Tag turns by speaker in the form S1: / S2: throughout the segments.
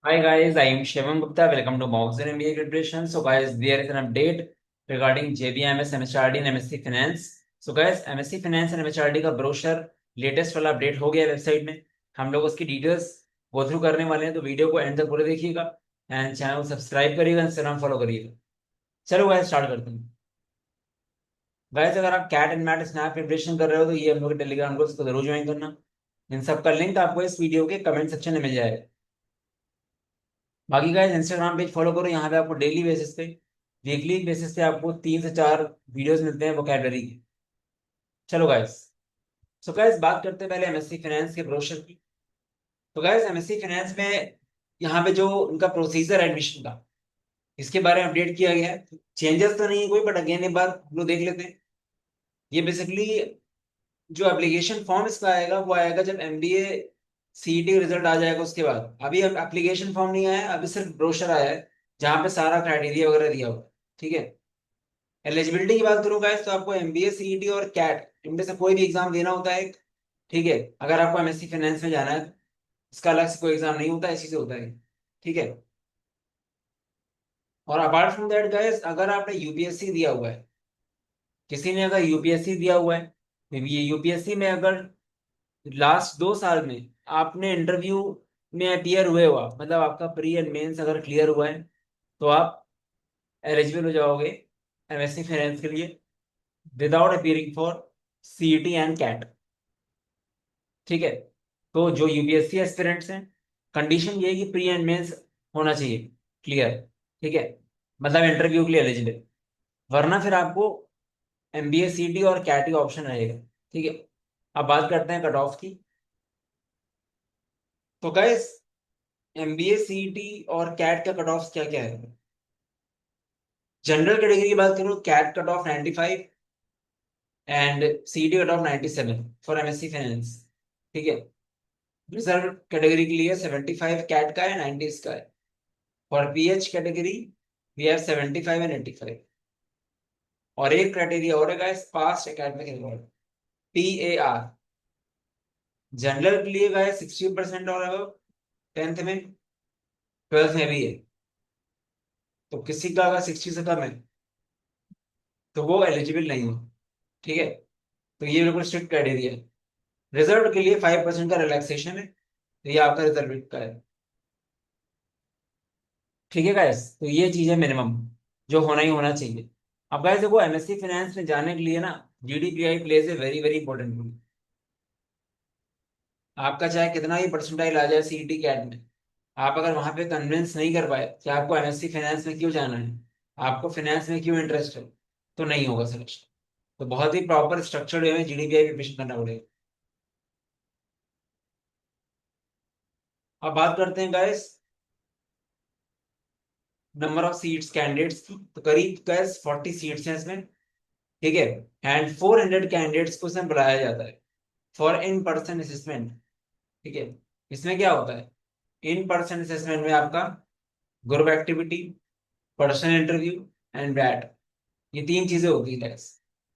S1: Hi guys, I am Shivam Gupta. Welcome to Mox and MBA Preparation. So guys, there is an update regarding JBMS, MHRD and MSc Finance. So guys, MSc Finance and MHRD का brochure latest वाला update हो गया है website में। हम लोग उसकी details go through करने वाले हैं, तो वीडियो को एंड तक पूरे देखिएगा एंड चैनल को सब्सक्राइब करिएगा, इंस्टाग्राम फॉलो करिएगा। चलो गाइस स्टार्ट करते हैं। गाइस अगर आप CAT and MAT SNAP preparation कर रहे हो तो ये हम लोग के टेलीग्राम ग्रुप को जरूर ज्वाइन करना। इन सब का लिंक आपको इस वीडियो के कमेंट सेक्शन में मिल जाएगा। बाकी गाइस इंस्टाग्राम पेज फॉलो करो, यहाँ पे आपको डेली बेसिस पे, वीकली बेसिस पे आपको 3 से 4 वीडियोस मिलते हैं वोकैबलरी के। चलो गाइस, सो गाइस बात करते हैं पहले एमएससी फाइनेंस के ब्रोशर की। तो गाइस एमएससी फाइनेंस में यहाँ पे जो उनका प्रोसीजर एडमिशन का, इसके बारे में अपडेट किया गया है। चेंजेस तो नहीं है कोई, बट अगेन एक बार हम लोग देख लेते हैं। ये बेसिकली जो एप्लीकेशन फॉर्म इसका आएगा वो आएगा जब एमबीए सीईटी रिजल्ट आ जाएगा उसके बाद। अभी अब एप्लीकेशन फॉर्म नहीं आया है, अभी सिर्फ ब्रोशर आया है जहाँ पे सारा क्राइटेरिया वगैरह दिया हुआ है। ठीक है। एलिजिबिलिटी की बात करूँ गाइस तो आपको एमबीए सीईटी और कैट इनमें से कोई भी एग्जाम देना होता है। ठीक है। अगर आपको एमएससी फाइनेंस में जाना है तो इसका अलग से कोई एग्जाम नहीं होता, इसी से होता है। ठीक है। और अपार्ट फ्रॉम दैट गाइस, अगर आपने यूपीएससी दिया हुआ है, किसी ने अगर यूपीएससी दिया हुआ है, ये यूपीएससी में अगर लास्ट 2 साल में आपने इंटरव्यू में अपियर हुए हुआ, मतलब आपका प्री एंड मेंस अगर क्लियर हुआ है, तो आप एलिजिबल हो जाओगे एमएससी फाइनेंस के लिए without appearing for CET and CAT. ठीक है। तो जो यूपीएससी एस्पिरेंट्स हैं, कंडीशन ये है कि प्री एंड मेंस होना चाहिए क्लियर। ठीक है। मतलब इंटरव्यू के लिए एलिजिबल, वरना फिर आपको एमबीए सीटी और कैट का ऑप्शन रहेगा। ठीक है। अब बात करते हैं कट ऑफ की। तो गाइस एमबीए सीटी और कैट का कट ऑफ क्या क्या है। जनरल कैटेगरी की बात करूँ, CAT cut off 95 and CET cut off 97 for MSc finance. ठीक है। रिजर्व कैटेगरी के लिए 75 कैट का है, 90 इसका है। For PH category we have 75 and 85। और एक क्राइटेरिया और है guys, past academic record, PAR. General के लिए गाइस 60% और अबव 10th में, 12th में भी है। तो किसी का अगर 60 से कम है तो वो एलिजिबल नहीं है। ठीक है। तो ये बिल्कुल स्ट्रिक्ट क्राइटेरिया है। रिजर्व के लिए 5% का रिलैक्सेशन है, तो ये आपका रिजर्व का है। ठीक है गाइस, तो ये चीज है मिनिमम जो होना ही होना चाहिए। अब गाइस देखो, एमएससी फाइनेंस में जाने के लिए ना GDPI plays a very very important role. आपका चाहे कितना ही परसेंटाइल आ जाए सीईटी कैट में, आप अगर वहां पे कन्विंस नहीं कर पाए कि आपको एमएससी फाइनेंस में क्यों जाना है, आपको फाइनेंस में क्यों इंटरेस्ट है, तो नहीं होगा सिलेक्शन। तो बहुत ही प्रॉपर स्ट्रक्चर्ड वे में जीडीपीआई प्रिपरेशन करना पड़ेगा। अब बात करते हैं guys number of seats candidates की। तो करीब गाइस 40 सीट्स हैं इसमें। ठीक है। एंड 400 कैंडिडेट्स को इसमें बुलाया जाता है फॉर इन पर्सन असेसमेंट। ठीक है। इसमें क्या होता है, इन पर्सन असेसमेंट में आपका group activity, personal interview and bat, ये 3 चीजें होती है guys।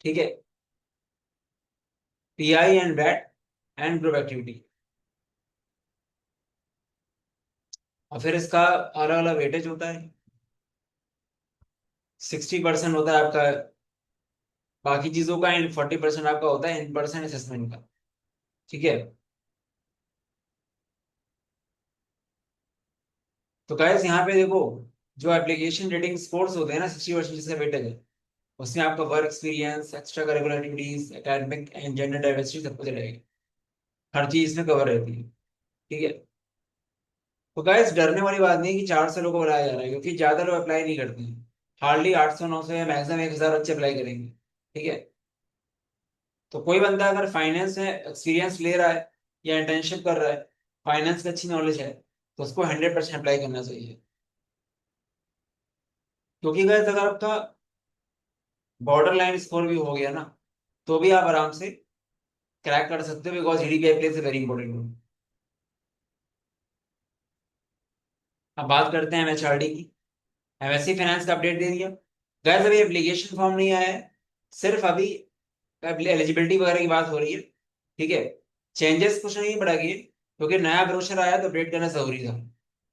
S1: ठीक है। Pi and bat and group activity. और फिर इसका अलग अलग वेटेज होता है। 60% होता है आपका बाकी चीजों का एंड 40% आपका होता है इन पर्सन असेसमेंट का। ठीक है। तो गाइस यहाँ पे देखो, जो एप्लीकेशन रेटिंग स्कोर्स होते हैं ना, 60% जिसका वेटेज है, उसमें आपका work experience, extra curricular activities, academic and gender diversity सब कुछ रहेगी। हर चीज इसमें कवर रहती है। ठीक है। तो गाइस डरने वाली बात नहीं है कि 400 लोगों को बुलाया जा रहा है, क्योंकि ज्यादा लोग अप्लाई नहीं करते हैं। हार्डली 800 900 या मैक्सिमम 1000 बच्चे अप्लाई करेंगे। ठीक है। तो कोई बंदा अगर फाइनेंस में एक्सपीरियंस ले रहा है या इंटर्नशिप कर रहा है, फाइनेंस की अच्छी नॉलेज है, तो उसको 100% अप्लाई करना चाहिए। क्योंकि गाइस अगर आपका बॉर्डर लाइन स्कोर भी हो गया ना, तो भी आप आराम से क्रैक कर सकते हो, because GDPI plays a very important role. अब बात करते हैं एमएचआरडी की। एमएससी फाइनेंस का अपडेट दे दिया। गैस अभी एप्लीकेशन फॉर्म नहीं आया है, सिर्फ अभी एलिजिबिलिटी वगैरह की बात हो रही है। ठीक है। चेंजेस कुछ नहीं बढ़ा गए, क्योंकि नया ब्रोशर आया तो अपडेट करना जरूरी था।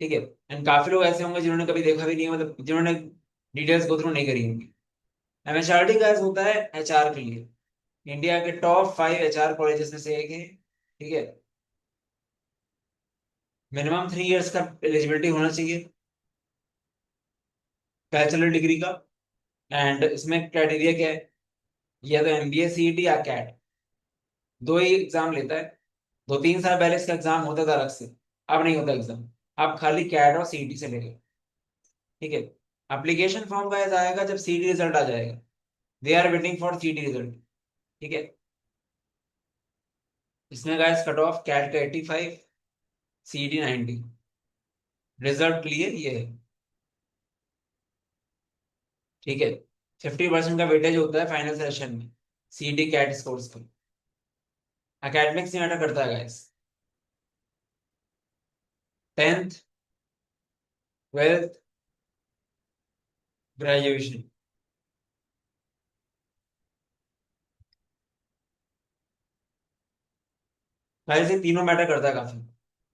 S1: ठीक है। एंड काफी लोग ऐसे होंगे जिन्होंने कभी देखा भी नहीं है, मतलब जिन्होंने डिटेल्स गो थ्रू नहीं करी होंगी। एमएचआरडी गाइस होता है एचआर के लिए, इंडिया के टॉप 5 एचआर कॉलेजेस में से एक है। ठीक है। मिनिमम 3 इयर्स का एलिजिबिलिटी होना चाहिए बैचलर डिग्री का। एंड इसमें क्राइटेरिया क्या है, या तो एमबीए सीईटी या कैट, दो ही एग्जाम लेता है। 2-3 साल पहले इसका एग्जाम होता था अलग से, अब नहीं होता एग्जाम। अब खाली कैट और सीईटी से लेंगे। ठीक है। एप्लीकेशन फॉर्म का आएगा जब सीईटी रिजल्ट आ जाएगा। They are waiting for CET result. ठीक है। इसमें गाइस कट ऑफ कैट का 85, सीईटी 90, रिजल्ट क्लियर ये है। ठीक है। 50% का वेटेज होता है फाइनल सेशन में सीईटी कैट स्कोर्स पर। एकेडमिक्स में मैटर करता है guys. 10th, 12th, graduation. Guys ये तीनों मैटर करता है काफी।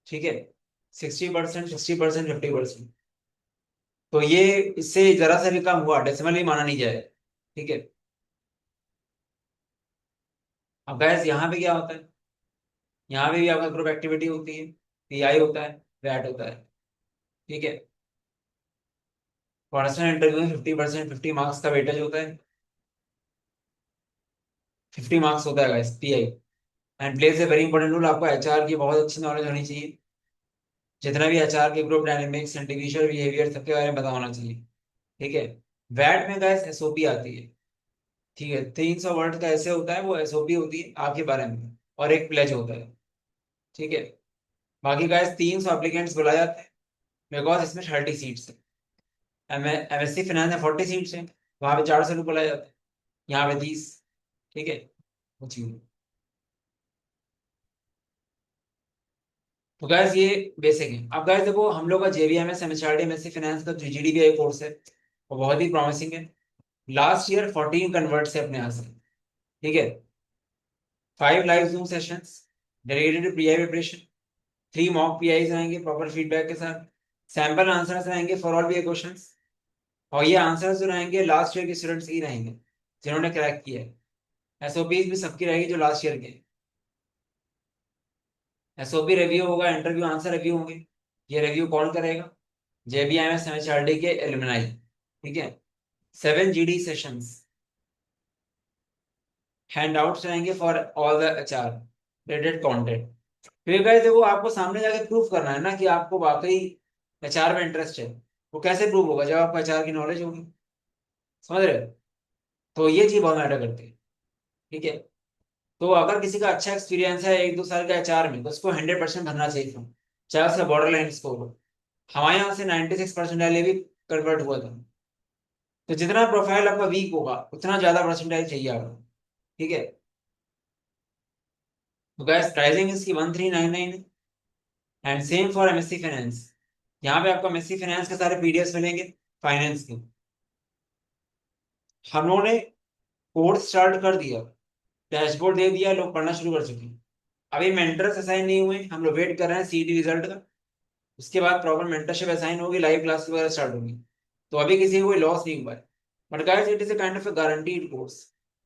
S1: ठीक है। 60%, 60%, 50%। तो ये इससे जरा सा भी कम हुआ डेसिमल ही माना नहीं जाए। ठीक है। अब गाइस यहाँ पे क्या होता है, यहाँ पे भी आपका ग्रुप एक्टिविटी होती है, पीआई होता है, वैट होता है। ठीक है। पर्सनल इंटरव्यू में 50%, 50 मार्क्स का वेटेज होता है। 50 मार्क्स होता है guys PI. And plays a very important role, आपको एचआर की बहुत अच्छी नॉलेज होनी चाहिए। जितना भी एचआर के ग्रुप डायनेमिक्स, इंडिविजुअल बिहेवियर, सबके बारे में पता होना चाहिए। ठीक है। वैट में गाइस एसओपी आती है। ठीक है। 300 वर्ड का ऐसे होता है, वो एसओपी होती है आपके बारे में, और एक प्लेज होता है। ठीक है। बाकी गाइस 300 एप्लीकेंट्स बुलाए जाते हैं, बिकॉज इसमें 30 सीट्स है। एमएससी फाइनेंस में 40 सीट्स हैं, वहां पे 400 लोग बुलाए जाते हैं, यहाँ पे 30। ठीक है। वो चीज़ है। तो गैस ये बेसिक है। अब गैस देखो, हम लोग का जेबीएमएस एमएचआरडी एमएससी फाइनेंस का जो जीडीबीआई कोर्स है, वो बहुत ही प्रॉमिसिंग है। लास्ट ईयर 14 कन्वर्ट से अपने यहाँ से। ठीक है। 5 live Zoom sessions dedicated PI preparation, 3 mock PIs आएंगे प्रॉपर फीडबैक के साथ, सैंपल आंसर्स रहेंगे फॉर ऑल पीआई क्वेश्चंस। और ये आंसर्स जो रहेंगे लास्ट ईयर के स्टूडेंट्स ही रहेंगे जिन्होंने क्रैक किया है। एसओपीज भी सबकी रहेगी जो लास्ट ईयर के। एसओपी रिव्यू होगा, इंटरव्यू आंसर रिव्यू होंगे। ये रिव्यू कौन करेगा, जेबीएमएस एमएचआरडी के एलुमनाई। ठीक है। 7 जीडी सेशंस, हैंडआउट्स रहेंगे for all the HR related content. फिर गाइस देखो, आपको सामने जाके प्रूफ करना है ना कि आपको वाकई एचआर में इंटरेस्ट है। वो कैसे प्रूव होगा, जब आपको एचआर की नॉलेज होगी। समझ रहे हो। तो ये चीज बहुत मैटर करती है। ठीक है। तो अगर किसी का अच्छा एक्सपीरियंस है 1-2 साल का एचआर में, तो उसको 100% भरना चाहिए था, चाहे उसका बॉर्डर लाइन स्कोर हो। हमारे यहाँ से 96% भी कन्वर्ट हुआ था। तो जितना प्रोफाइल आपका वीक होगा, उतना ज्यादा परसेंटाइल चाहिए आपको। ठीक है। तो गैस प्राइसिंग इसकी 1399 है। And same for MSc finance. यहाँ पे आपको एमएससी फाइनेंस के सारे पीडीएफ मिलेंगे फाइनेंस के। हम लोगों ने कोर्स स्टार्ट कर दिया, डैशबोर्ड दे दिया, लोग पढ़ना शुरू कर चुके हैं। अभी मेंटर्स असाइन नहीं हुए, हम लोग वेट कर रहे हैं सीईटी रिजल्ट का। उसके बाद प्रॉपर मेंटरशिप असाइन होगी, लाइव क्लास वगैरह स्टार्ट होगी। तो अभी किसी को कोई लॉस नहीं हुआ है। But guys it is a kind of a guaranteed course,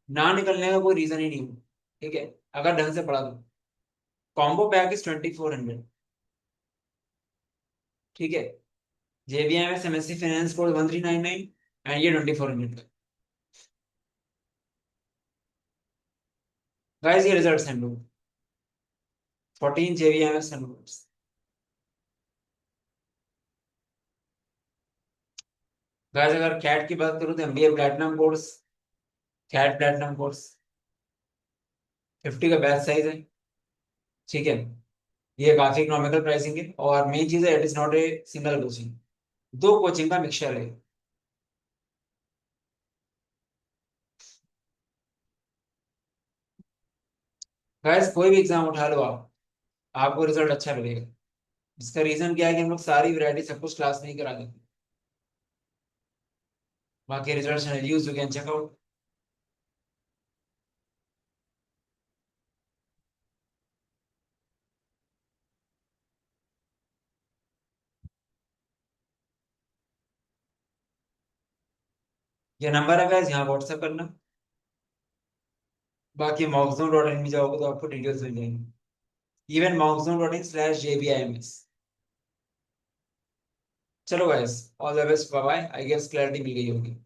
S1: ना निकलने का कोई रीजन ही नहीं हुआ। ठीक है। अगर ढंग से पढ़ा तो कॉम्बो पैक इज 2400। ठीक है। JBMS MSc finance course 1399, and ये 2400 का। गाइस ये रिजल्ट्स हैं लोग, 14 जेबीएमएस कन्वर्ट्स। गाइस अगर कैट की बात करूं तो MBA platinum course, CAT platinum course 50 का बैच साइज है। ठीक है। ये काफी इकोनॉमिकल प्राइसिंग है, और मेन चीज है it is not a single coaching, दो कोचिंग का मिक्सचर है। गाइस कोई भी एग्जाम उठा लो आप, आपको रिजल्ट अच्छा मिलेगा। इसका रीजन क्या है कि हम लोग सारी वैरायटी सब कुछ क्लास में ही करा देते हैं। बाकी result reviews you can check out. ये नंबर है गाइस, यहाँ व्हाट्सएप करना। बाकी mockzone.in में जाओगे तो आपको डिटेल्स मिल जाएंगी। Even mockzone.in/jbims। चलो guys, all the best, bye bye. I guess clarity मिल गई होगी।